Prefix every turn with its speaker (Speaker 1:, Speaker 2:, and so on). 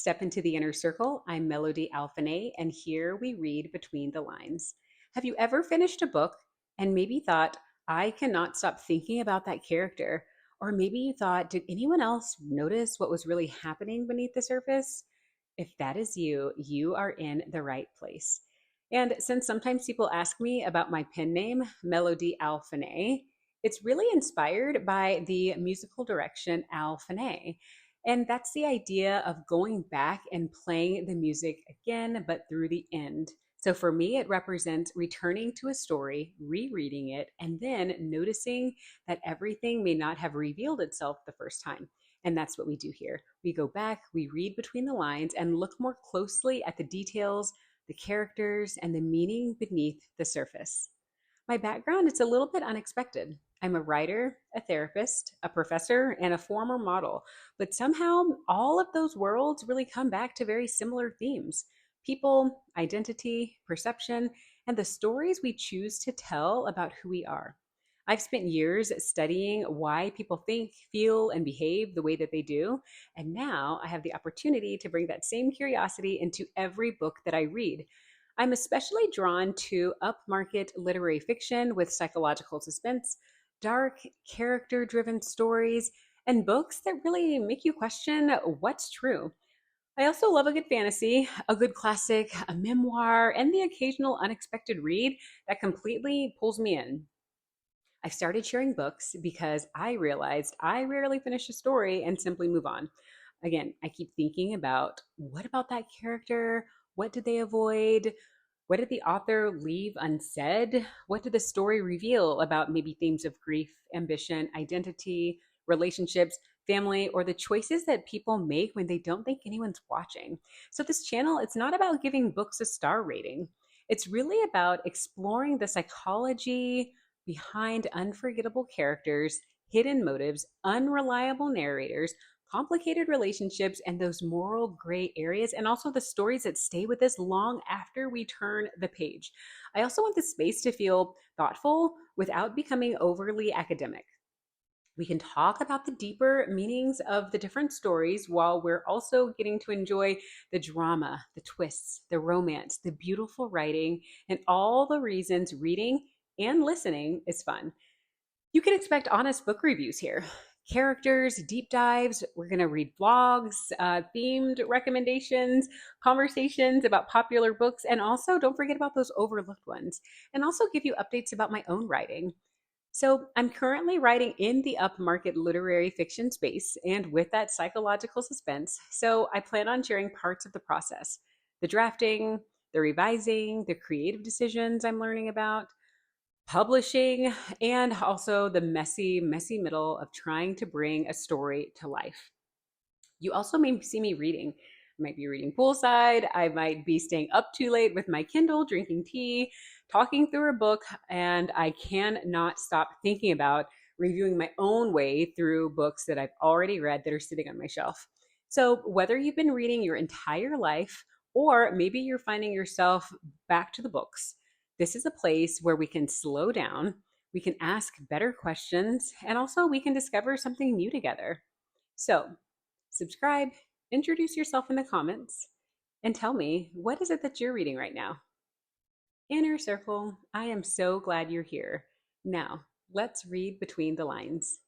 Speaker 1: Step into the inner circle. I'm Melodie Alfiné, and here we read between the lines. Have you ever finished a book and maybe thought, I cannot stop thinking about that character? Or maybe you thought, did anyone else notice what was really happening beneath the surface? If that is you, you are in the right place. And since sometimes people ask me about my pen name, Melodie Alfiné, it's really inspired by the musical direction Alfine. And that's the idea of going back and playing the music again, but through the end. So for me, it represents returning to a story, rereading it, and then noticing that everything may not have revealed itself the first time. And that's what we do here. We go back, we read between the lines, and look more closely at the details, the characters, and the meaning beneath the surface. My background is a little bit unexpected. I'm a writer, a therapist, a professor, and a former model. But somehow, all of those worlds really come back to very similar themes: people, identity, perception, and the stories we choose to tell about who we are. I've spent years studying why people think, feel, and behave the way that they do. And now I have the opportunity to bring that same curiosity into every book that I read. I'm especially drawn to upmarket literary fiction with psychological suspense, dark, character driven stories, and books that really make you question what's true. I also love a good fantasy, a good classic, a memoir, and the occasional unexpected read that completely pulls me in. I started sharing books because I realized I rarely finish a story and simply move on. Again, I keep thinking about what about that character? What did they avoid? What did the author leave unsaid? What did the story reveal about maybe themes of grief, ambition, identity, relationships, family, or the choices that people make when they don't think anyone's watching? So, this channel, it's not about giving books a star rating. It's really about exploring the psychology behind unforgettable characters, hidden motives, unreliable narrators, complicated relationships, and those moral gray areas, and also the stories that stay with us long after we turn the page. I also want the space to feel thoughtful without becoming overly academic. We can talk about the deeper meanings of the different stories while we're also getting to enjoy the drama, the twists, the romance, the beautiful writing, and all the reasons reading and listening is fun. You can expect honest book reviews here. Characters, deep dives. We're going to read blogs, themed recommendations, conversations about popular books, and also don't forget about those overlooked ones. And also give you updates about my own writing. So, I'm currently writing in the upmarket literary fiction space and with that psychological suspense. So, I plan on sharing parts of the process: the drafting, the revising, the creative decisions I'm learning about, publishing, and also the messy, messy middle of trying to bring a story to life. You also may see me reading. I might be reading poolside. I might be staying up too late with my Kindle, drinking tea, talking through a book, and I cannot stop thinking about reviewing my own way through books that I've already read that are sitting on my shelf. So, whether you've been reading your entire life or maybe you're finding yourself back to the books, this is a place where we can slow down, we can ask better questions, and also we can discover something new together. So, subscribe, introduce yourself in the comments, and tell me, what is it that you're reading right now? Inner Circle, I am so glad you're here. Now, let's read between the lines.